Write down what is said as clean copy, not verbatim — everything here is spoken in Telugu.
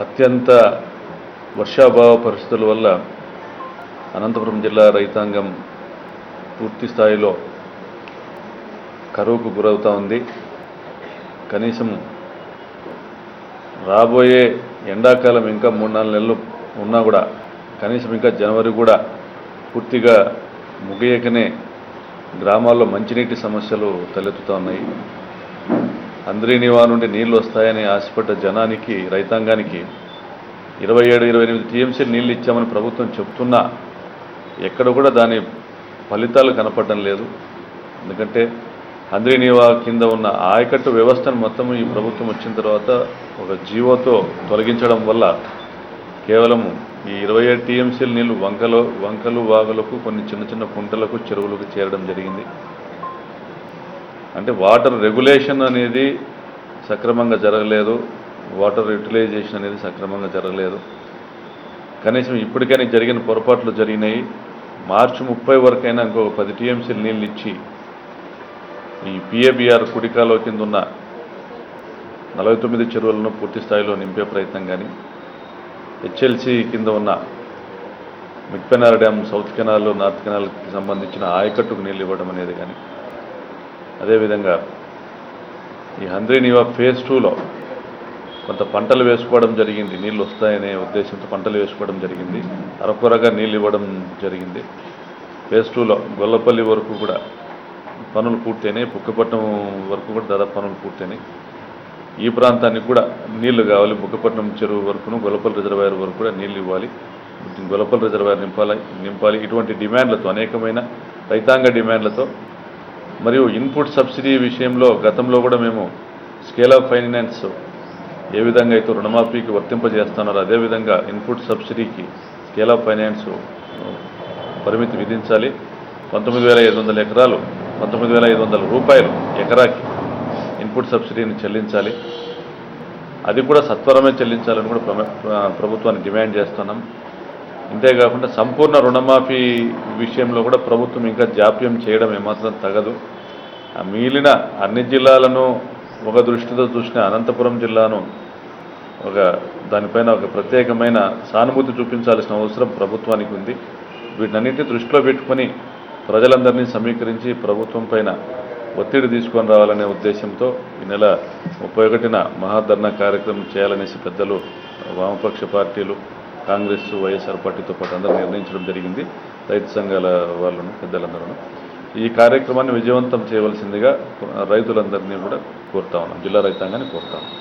అత్యంత వర్షాభావ పరిస్థితుల వల్ల అనంతపురం జిల్లా రైతాంగం పూర్తి స్థాయిలో కరువుకు గురవుతూ ఉంది. కనీసం రాబోయే ఎండాకాలం ఇంకా 3-4 నెలలు ఉన్నా కూడా కనీసం ఇంకా జనవరి కూడా పూర్తిగా ముగియకనే గ్రామాల్లో మంచినీటి సమస్యలు తలెత్తుతూ ఉన్నాయి. అంద్రీనివా నుండి నీళ్లు వస్తాయని ఆశపడ్డ జనానికి, రైతాంగానికి 27-28 టీఎంసీ నీళ్ళు ఇచ్చామని ప్రభుత్వం చెబుతున్నా ఎక్కడ కూడా దాని ఫలితాలు కనపడడం లేదు. ఎందుకంటే అంద్రీనివా కింద ఉన్న ఆయకట్టు వ్యవస్థను మొత్తం ఈ ప్రభుత్వం వచ్చిన తర్వాత ఒక జీవోతో తొలగించడం వల్ల కేవలం ఈ 27 టీఎంసీల నీళ్లు వంకలు వాగులకు, కొన్ని చిన్న చిన్న కుంటలకు, చెరువులకు చేరడం జరిగింది. అంటే వాటర్ రెగ్యులేషన్ అనేది సక్రమంగా జరగలేదు, వాటర్ యూటిలైజేషన్ అనేది సక్రమంగా జరగలేదు. కనీసం ఇప్పటికైనా జరిగిన పొరపాట్లు జరిగినాయి. మార్చి 30 వరకైనా ఇంకొక 10 టీఎంసీలు నీళ్ళు ఇచ్చి ఈ పిఏబిఆర్ కుడికాలో కింద ఉన్న 49 చెరువులను పూర్తి స్థాయిలో నింపే ప్రయత్నం కానీ, హెచ్ఎల్సి కింద ఉన్న మిక్పెనార్ డ్యామ్, సౌత్ కెనాల్, నార్త్ కెనాల్కి సంబంధించిన ఆయకట్టుకు నీళ్ళు ఇవ్వడం అనేది కానీ, అదేవిధంగా ఈ అంద్రీనివా ఫేజ్ 2లో కొంత పంటలు వేసుకోవడం జరిగింది. నీళ్ళు వస్తాయనే ఉద్దేశంతో పంటలు వేసుకోవడం జరిగింది. అరకొరగా నీళ్ళు ఇవ్వడం జరిగింది. ఫేజ్ 2లో గొల్లపల్లి వరకు కూడా పనులు పూర్తయినాయి. బుక్కపట్నం వరకు కూడా దాదాపు పనులు పూర్తయినాయి. ఈ ప్రాంతానికి కూడా నీళ్లు కావాలి. బుక్కపట్నం చెరువు వరకును, గొల్లపల్లి రిజర్వాయర్ వరకు కూడా నీళ్ళు ఇవ్వాలి. గొల్లపల్లి రిజర్వాయర్ నింపాలి. ఇటువంటి డిమాండ్లతో, అనేకమైన రైతాంగ డిమాండ్లతో, మరియు ఇన్పుట్ సబ్సిడీ విషయంలో గతంలో కూడా మేము స్కేల్ ఆఫ్ ఫైనాన్స్ ఏ విధంగా అయితే రుణమాఫీకి వర్తింపజేస్తున్నారో అదేవిధంగా ఇన్పుట్ సబ్సిడీకి స్కేల్ ఆఫ్ ఫైనాన్స్ పరిమితి విధించాలి. 19,500 ఎకరాలు, 19,500 రూపాయలు ఎకరాకి ఇన్పుట్ సబ్సిడీని చెల్లించాలి. అది కూడా సత్వరమే చెల్లించాలని కూడా ప్రభుత్వాన్ని డిమాండ్ చేస్తున్నాం. అంతేకాకుండా సంపూర్ణ రుణమాఫీ విషయంలో కూడా ప్రభుత్వం ఇంకా జాప్యం చేయడం ఏమాత్రం తగదు. మిగిలిన అన్ని జిల్లాలను ఒక దృష్టితో చూసిన అనంతపురం జిల్లాను దానిపైన ఒక ప్రత్యేకమైన సానుభూతి చూపించాల్సిన అవసరం ప్రభుత్వానికి ఉంది. వీటన్నిటిని దృష్టిలో పెట్టుకొని ప్రజలందరినీ సమీకరించి ప్రభుత్వం పైన ఒత్తిడి తీసుకొని రావాలనే ఉద్దేశంతో ఈ నెల 31న మహాధర్నా కార్యక్రమం చేయాలనేసి పెద్దలు, వామపక్ష పార్టీలు, కాంగ్రెస్, వైఎస్ఆర్ పార్టీతో పాటు అందరూ నిర్ణయించడం జరిగింది. రైతు సంఘాల వాళ్ళను, పెద్దలందరూ ఈ కార్యక్రమాన్ని విజయవంతం చేయవలసిందిగా రైతులందరినీ కూడా కోరుతా ఉన్నాం, జిల్లా రైతాంగాన్ని కోరుతా ఉన్నాం.